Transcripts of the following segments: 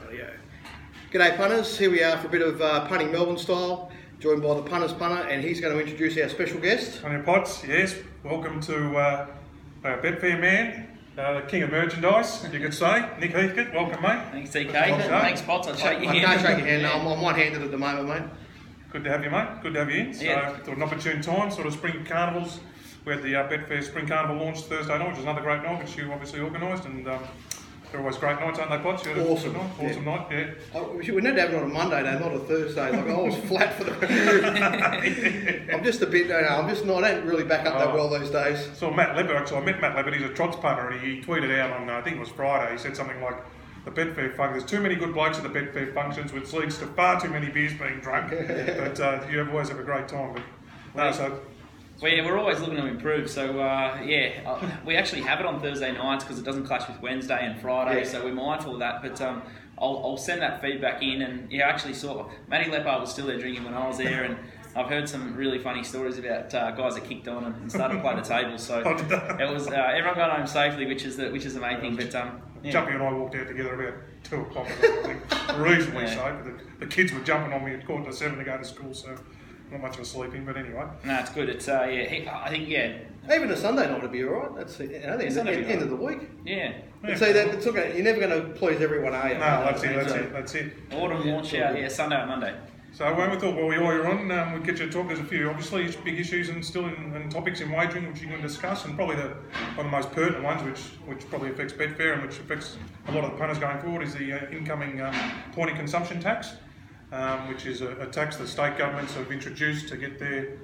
Rightio. G'day punters, here we are for a bit of Punting Melbourne style, joined by the punter's punter, and he's going to introduce our special guest. On your pots, yes. Welcome to Betfair man, the king of merchandise, you could say. Nick Heathcote, welcome mate. Thanks TK, thanks Pots, I'll shake your hand. I can't shake your hand, no, I'm one-handed at the moment, mate. Good to have you mate, good to have you in. So yeah. an opportune time, sort of spring carnivals. We had the Betfair Spring Carnival launched Thursday night, which is another great night, which you obviously organised, and they're always great nights, aren't they, Pots? Awesome. Awesome night, yeah. We need to have it on a Monday though, not a Thursday. Like I was flat for the. I'm just a bit. I'm just not. I don't really back up that well these days. So Matt Levitt, actually, I met Matt Levitt. He's a trots punter, and he tweeted out on I think it was Friday. He said something like, "The Betfair function. There's too many good blokes at the Betfair functions, which leads to far too many beers being drunk. But you always have a great time." But no, so. Well, yeah, we're always looking to improve. So we actually have it on Thursday nights because it doesn't clash with Wednesday and Friday. Yeah. So we're mindful of that. But I'll send that feedback in. And yeah, I actually saw Matty Leppard was still there drinking when I was there, and I've heard some really funny stories about guys that kicked on and started to play the table. So it was everyone got home safely, which is the main thing. But yeah. Jumpy and I walked out together about 2 o'clock. I think reasonably safe. The kids were jumping on me at 7:15 to go to school. So. Not much of a sleeping, but anyway. No, it's good. It's I think Even a Sunday night would be alright. That's the end of the week. Yeah. See that it's okay. You're never going to please everyone, are you? No, that's it. Autumn launch out. Yeah, Sunday or Monday. So we thought while you're on, we'd get you to talk. There's a few obviously big issues and still in topics in wagering which you can discuss, and probably one of the most pertinent ones, which probably affects Betfair and which affects a lot of the punters going forward, is the incoming pointing consumption tax. Which is a tax that state governments have introduced to get their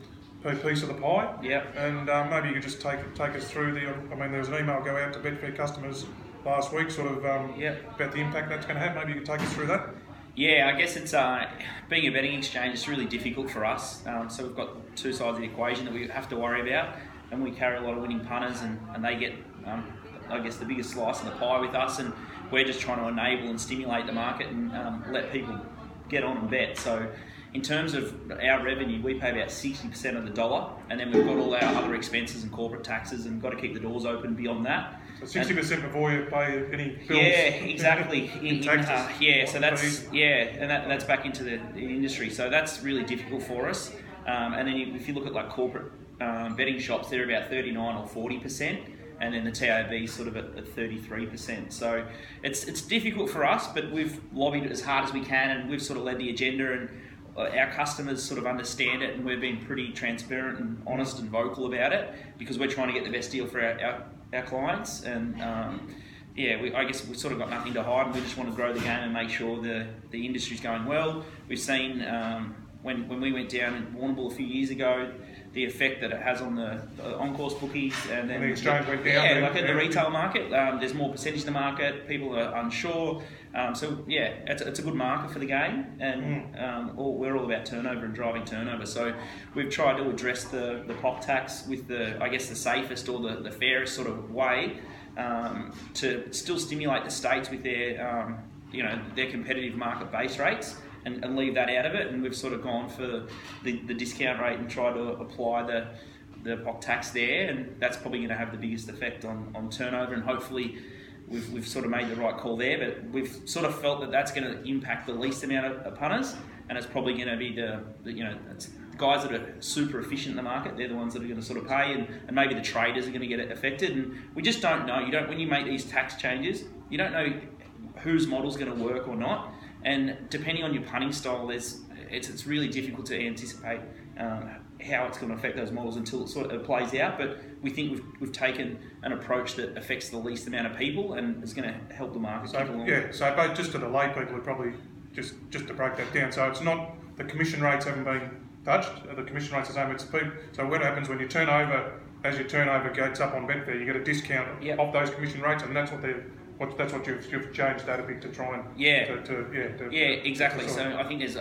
piece of the pie. Yeah. And maybe you could just take us through there was an email go out to Betfair customers last week, sort of about the impact that's going to have. Maybe you could take us through that. Yeah, I guess it's being a betting exchange. It's really difficult for us. So we've got two sides of the equation that we have to worry about, and we carry a lot of winning punters, and they get, I guess, the biggest slice of the pie with us, and we're just trying to enable and stimulate the market and let people get on and bet. So in terms of our revenue, we pay about 60% of the dollar, and then we've got all our other expenses and corporate taxes, and got to keep the doors open beyond that. So 60% before you pay any bills. Yeah, exactly. So that's and that's back into the industry. So that's really difficult for us. And then if you look at like corporate betting shops, they're about 39 or 40%. And then the TAB is sort of at 33%. So it's difficult for us, but we've lobbied as hard as we can, and we've sort of led the agenda, and our customers sort of understand it, and we've been pretty transparent and honest and vocal about it, because we're trying to get the best deal for our clients. And I guess we've sort of got nothing to hide, and we just want to grow the game and make sure the industry's going well. We've seen when we went down in Warrnambool a few years ago, the effect that it has on the on-course bookies, and then the exchange went down. Like at the retail market, there's more percentage of the market. People are unsure, so it's a good market for the game, and we're all about turnover and driving turnover. So we've tried to address the POC tax with the safest or the fairest sort of way to still stimulate the states with their their competitive market base rates. And leave that out of it, and we've sort of gone for the discount rate and tried to apply the POC tax there, and that's probably going to have the biggest effect on turnover, and hopefully we've sort of made the right call there, but we've sort of felt that that's going to impact the least amount of punters, and it's probably going to be the guys that are super efficient in the market. They're the ones that are going to sort of pay, and maybe the traders are going to get affected, and we just don't know. When you make these tax changes, you don't know whose model's going to work or not. And depending on your punting style, it's really difficult to anticipate how it's going to affect those models until it sort of plays out. But we think we've taken an approach that affects the least amount of people, and it's going to help the market keep along. Yeah, so but just to the lay people, would probably just to break that down. So it's not the commission rates haven't been touched. The commission rates are the same. It's people. So what happens when you turn over? As your turnover goes up on Betfair, you get a discount off those commission rates, and that's what you've changed that a bit to try and exactly. So I think there's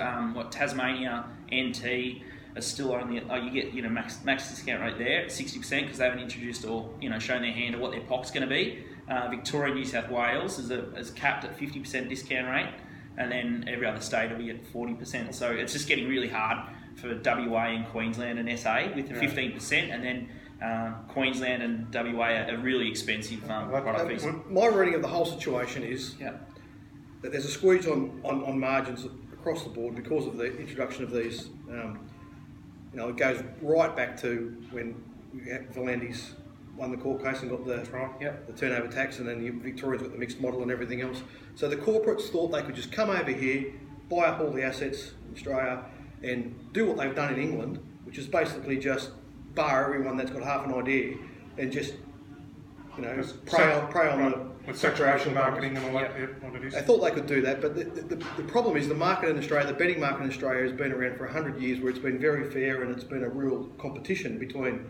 Tasmania, NT are still only you get max discount rate there at 60% because they haven't introduced or shown their hand of what their POC's going to be. Victoria, New South Wales is capped at 50% discount rate, and then every other state will be at 40%. So it's just getting really hard for WA and Queensland and SA with the 15%, and then Queensland and WA are really expensive product fees. My reading of the whole situation is that there's a squeeze on margins across the board because of the introduction of these. It goes right back to when Volandis won the court case and got the turnover tax, and then the Victorians got the mixed model and everything else. So the corporates thought they could just come over here, buy up all the assets in Australia, and do what they've done in England, which is basically just bar everyone that's got half an idea and just prey on with saturation marketing and all that. What it is. They thought they could do that, but the problem is the market in Australia, the betting market in Australia has been around for 100 years, where it's been very fair and it's been a real competition between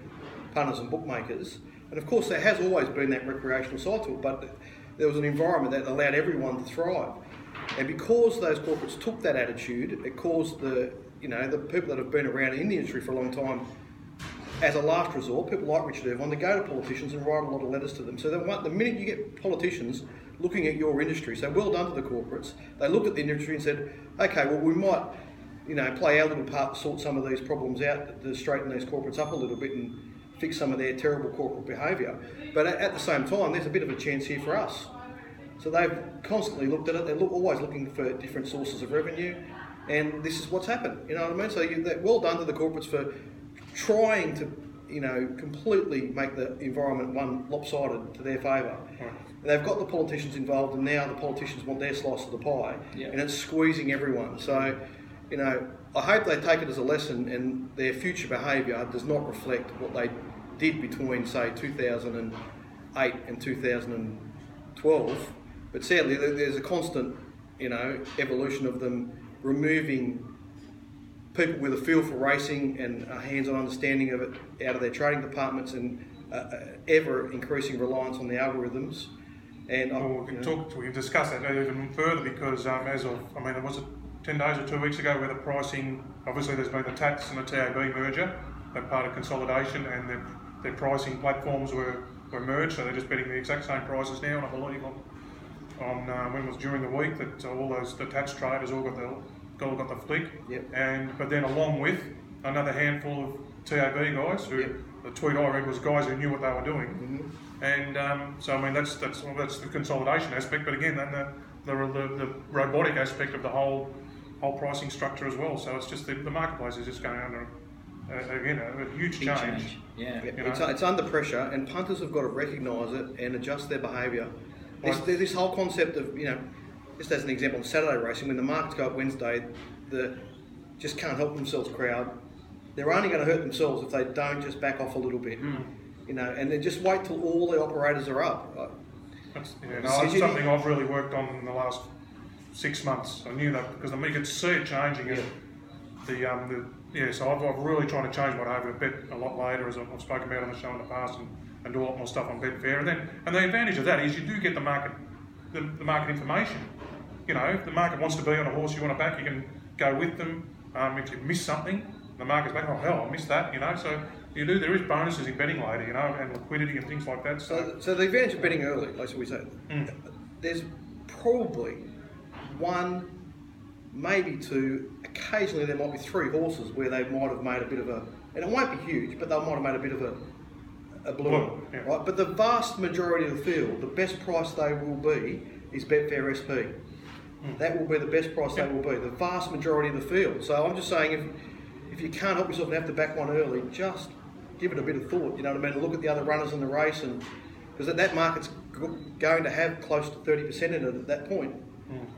punters and bookmakers. And of course there has always been that recreational side to it, but there was an environment that allowed everyone to thrive. And because those corporates took that attitude, it caused the people that have been around in the industry for a long time, as a last resort, people like Richard Irvine, to go to politicians and write a lot of letters to them. So the minute you get politicians looking at your industry, so well done to the corporates, they looked at the industry and said, okay, well we might, play our little part to sort some of these problems out, to straighten these corporates up a little bit and fix some of their terrible corporate behaviour. But at the same time, there's a bit of a chance here for us. So they've constantly looked at it. They're always looking for different sources of revenue, and this is what's happened. You know what I mean? So well done to the corporates for trying to, completely make the environment one lopsided to their favour. Right. They've got the politicians involved, and now the politicians want their slice of the pie, and it's squeezing everyone. So, I hope they take it as a lesson, and their future behaviour does not reflect what they did between, say, 2008 and 2012. But sadly, there's a constant, evolution of them removing people with a feel for racing and a hands-on understanding of it out of their trading departments, and ever increasing reliance on the algorithms. And we can discuss that even further, because was it 10 days or 2 weeks ago where the pricing, obviously there's been the TATS and the TAB merger, they're part of consolidation, and their pricing platforms were merged, so they're just betting the exact same prices now, and I believe on when it was during the week that all the TATS traders all got the flick, but then along with another handful of TAB guys who the tweet I read was guys who knew what they were doing, and that's the consolidation aspect. But again, then the robotic aspect of the whole pricing structure as well. So it's just the marketplace is just going under a huge change. It's under pressure, and punters have got to recognise it and adjust their behaviour. This whole concept of just as an example, on Saturday racing, when the markets go up Wednesday, the just can't help themselves crowd, they're only going to hurt themselves if they don't just back off a little bit, and then just wait till all the operators are up. That's something I've really worked on in the last 6 months. I knew that because you could see it changing. So I've really trying to change my behaviour a bit a lot later, as I've spoken about on the show in the past, and do a lot more stuff on Betfair. And the advantage of that is you do get the market information. If the market wants to be on a horse you want to back, you can go with them. If you miss something, the market's back, oh hell, I missed that, So there is bonuses in betting later, and liquidity and things like that. So the advantage of betting early, like we say, there's probably one, maybe two, occasionally there might be 3 horses where they might have made a bit of a, and it won't be huge, but they might have made a bit of a balloon, right? But the vast majority of the field, the best price they will be is Betfair SP. That will be the best price they will be, the vast majority of the field. So I'm just saying, if you can't help yourself and have to back one early, just give it a bit of thought, you know what I mean? Look at the other runners in the race, and because that market's going to have close to 30% in it at that point.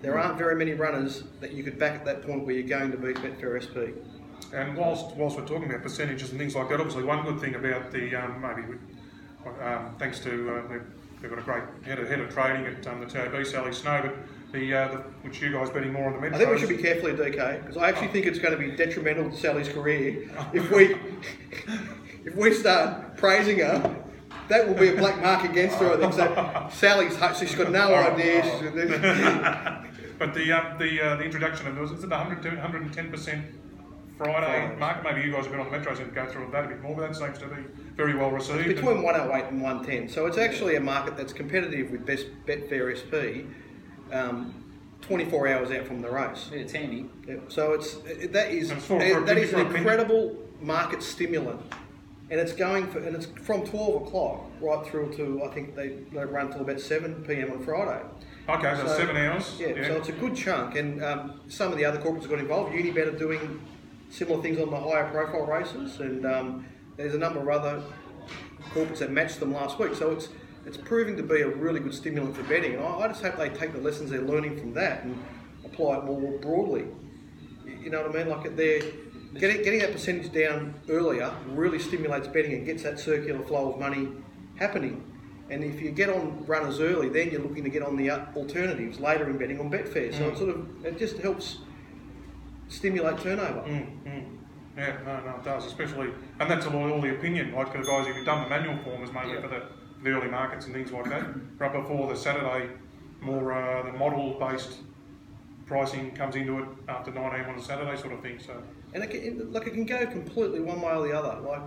There aren't very many runners that you could back at that point where you're going to beat Betfair SP. And whilst we're talking about percentages and things like that, obviously one good thing about the thanks to they've got a great head of trading at the TAB, Sally Snow, but which you guys betting more on the metros. I think we should be careful at DK, because I actually think it's going to be detrimental to Sally's career if we start praising her. That will be a black mark against her, I think. So she's got no idea. But the introduction of is it the 110% Friday market? Maybe you guys have been on the metros and go through that a bit more, but that seems to be very well received. It's between 108 and 110, so it's actually a market that's competitive with Betfair SP, 24 hours out from the race. Yeah, it's handy. Yeah. So that is an incredible market stimulant. And it's from 12 o'clock right through to, I think they run till about 7 p.m. on Friday. Okay, so 7 hours. Yeah, so it's a good chunk, and some of the other corporates have got involved. Unibet are doing similar things on the higher profile races, and there's a number of other corporates that matched them last week. So it's proving to be a really good stimulant for betting, and I just hope they take the lessons they're learning from that and apply it more broadly. You know what I mean? Like they're getting that percentage down earlier really stimulates betting and gets that circular flow of money happening. And if you get on runners early, then you're looking to get on the alternatives later in betting on Betfair. So it just helps stimulate turnover. Yeah, no, it does, especially, and that's all the opinion. Like the guys, if you've done the manual form, is mainly for the early markets and things like that. Right before the Saturday, more the model-based pricing comes into it after 9 AM on a Saturday, sort of thing. So, and it can go completely one way or the other. Like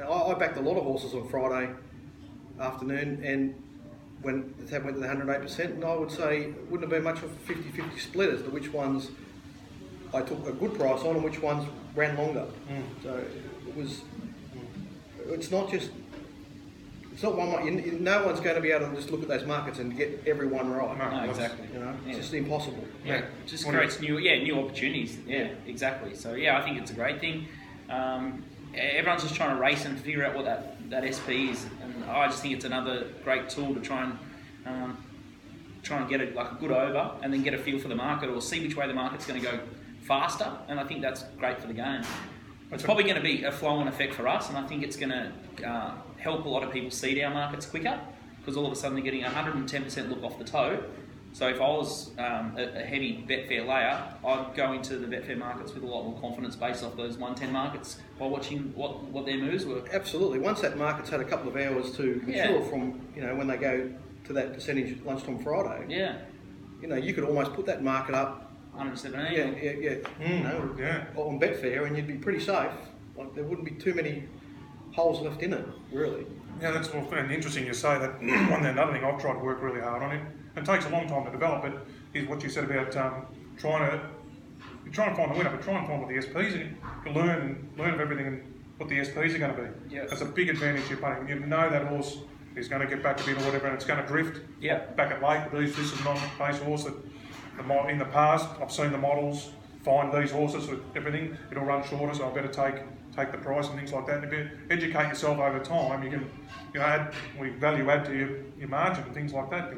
I backed a lot of horses on Friday afternoon, and when the tab went to the 108%, and I would say it wouldn't have been much of a 50-50 split as to which ones I took a good price on and which ones ran longer. So it was. It's not one way. No one's going to be able to just look at those markets and get everyone right. No, exactly. You know, it's just impossible. Yeah, it just creates new opportunities. Yeah, exactly. So yeah, I think it's a great thing. Everyone's just trying to race and figure out what that SP is, and I just think it's another great tool to try and get a good over, and then get a feel for the market or see which way the market's going to go faster. And I think that's great for the game. It's probably going to be a flow-on effect for us, and I think it's going to help a lot of people seed our markets quicker, because all of a sudden they're getting 110% look off the toe. So if I was a heavy Betfair layer, I'd go into the Betfair markets with a lot more confidence based off those 110 markets by watching what their moves were. Absolutely. Once that market's had a couple of hours to mature from, when they go to that percentage lunchtime Friday. Yeah. You could almost put that market up 117. On Betfair, and you'd be pretty safe. Like there wouldn't be too many holes left in it, really. Yeah, that's and interesting you say that. Another thing I've tried to work really hard on it. It takes a long time to develop it. Is what you said about trying and find the winner, but try and find what the SPs are. You learn of everything and what the SPs are going to be. Yeah. That's a big advantage you're putting. You know that horse is going to get back a bit or whatever, and it's going to drift. Yeah. Back at late. This is a non-pace horse that in the past I've seen the models find these horses with everything. It'll run shorter, so I better take the price and things like that. And if you educate yourself over time, you can value add to your margin and things like that.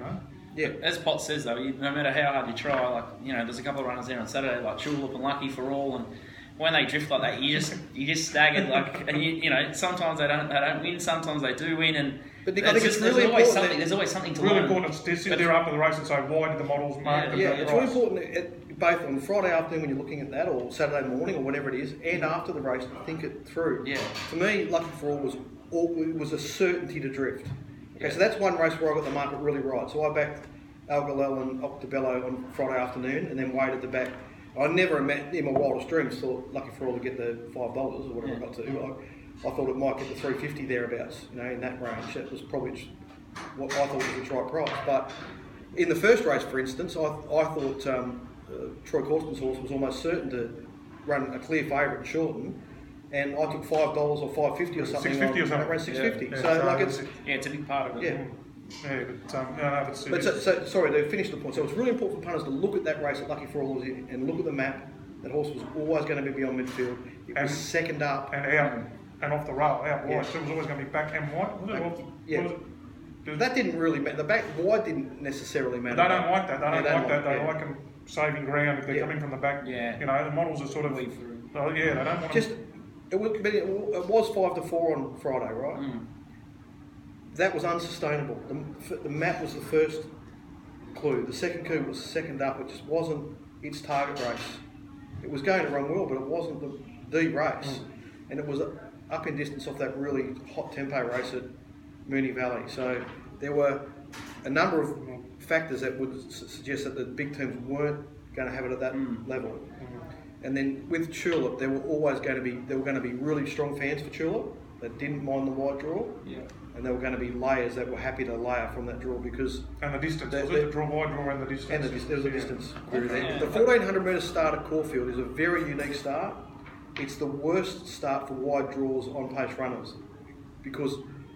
Yeah, as Potts says though, no matter how hard you try, there's a couple of runners there on Saturday like Tulip and Lucky for All, and when they drift like that, you just staggered and sometimes they don't win, sometimes they do win, but I think there's always something to learn. Really important to sit there after the race and say, why did the models mark the it's price? really important both on Friday afternoon when you're looking at that, or Saturday morning or whatever it is, and after the race to think it through. Yeah. For me, Lucky for All was a certainty to drift. Okay, so that's one race where I got the market really right. So I backed Algalel and Octobello on Friday afternoon, and then waited the back. I never in my wildest dreams thought Lucky for All to get the $5 or whatever I got to. I thought it might get the $3.50 thereabouts, in that range. That was probably what I thought was the right price. But in the first race, for instance, I thought Troy Corsten's horse was almost certain to run a clear favourite and shorten. And I took $5 or $5.50 or something. $6.50 or something. I ran $6.50. Yeah. It's a big part of it. Yeah. Yeah, sorry, to finish the point. So it's really important for punters to look at that race at Lucky for All and look at the map. That horse was always going to be beyond midfield. It was second up. And out and off the rail, out wide. So it was always going to be back and wide. That didn't really matter. The back wide didn't necessarily matter. They don't like that. They don't like that. They like them saving ground if they're coming from the back. Yeah. The models are sort of. They don't want to. It was 5-4 on Friday, right? Mm. That was unsustainable. The map was the first clue. The second clue was second up. It just wasn't its target race. It was going to run well, but it wasn't the race. And it was up in distance off that really hot tempo race at Moonee Valley. So there were a number of factors that would suggest that the big teams weren't going to have it at that level. And then with Tulip, there were going to be really strong fans for Tulip that didn't mind the wide draw. Yeah. And there were going to be layers that were happy to layer from that draw because... And the distance. Was it the wide draw and the distance? And there was a distance. The 1400 metre start at Caulfield is a very unique start. It's the worst start for wide draws on pace runners because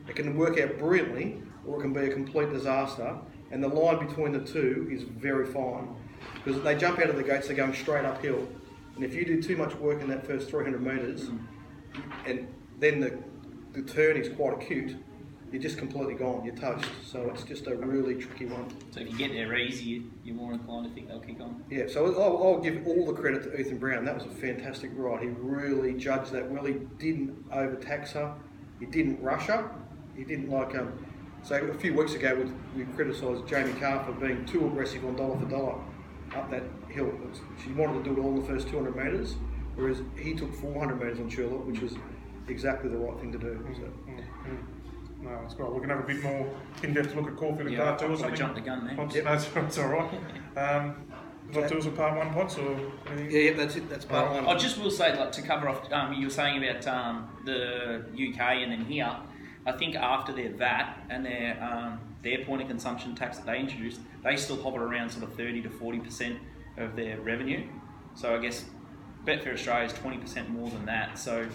it can work out brilliantly or it can be a complete disaster. and the line between the two is very fine because they jump out of the gates, they're going straight uphill, and if you do too much work in that first 300 metres, and then the turn is quite acute, you're just completely gone, you're toast. So it's just a really tricky one. So if you get there easy, you're more inclined to think they'll kick on. Yeah, so I'll give all the credit to Ethan Brown. That was a fantastic ride. He really judged that well. He didn't overtax her. He didn't rush her. He didn't so a few weeks ago we criticised Jamie Carr for being too aggressive on dollar for dollar up that hill. She wanted to do it all in the first 200 metres, whereas he took 400 metres on Chula, which was exactly the right thing to do. So. No, that's great. We can have a bit more in-depth look at Caulfield and Part 2 or something. Jumped the gun there. Pots, that's all right. Part 2 is Part 1 pots or anything? Yeah, that's it. That's Part 1. I just will say, to cover off, you were saying about the UK and then here. I think after their VAT and their point of consumption tax that they introduced, they still hover around sort of 30 to 40% of their revenue. So I guess Betfair Australia is 20% more than that. So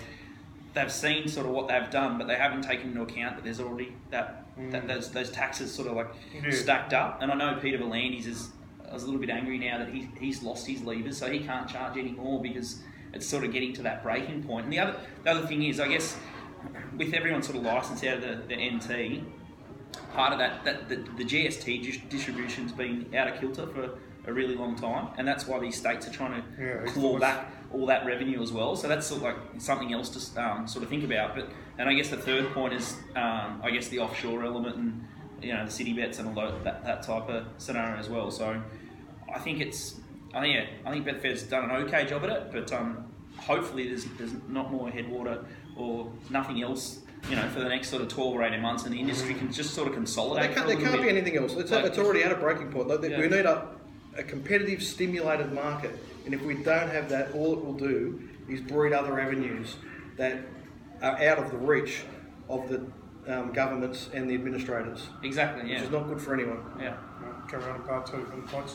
they've seen sort of what they've done, but they haven't taken into account that there's already those taxes sort of stacked up. And I know Peter Volandis is a little bit angry now that he's lost his levers, so he can't charge any more because it's sort of getting to that breaking point. And the other thing is, I guess, with everyone sort of licensed out of the NT, part of that the GST distribution's been out of kilter for a really long time, and that's why these states are trying to claw back all that revenue as well. So that's sort of something else to sort of think about. And I guess the third point is I guess the offshore element and the city bets and all that type of scenario as well. So I think Betfair's done an okay job at it, but hopefully there's not more headwater or nothing else, for the next sort of 12 or 18 months, and the industry can just sort of consolidate. There can't be anything else. It's already at a breaking point. We need a competitive, stimulated market, and if we don't have that, all it will do is breed other avenues that are out of the reach of the governments and the administrators. Exactly, yeah. Which is not good for anyone. Yeah. Carry on to Part 2 for the pots.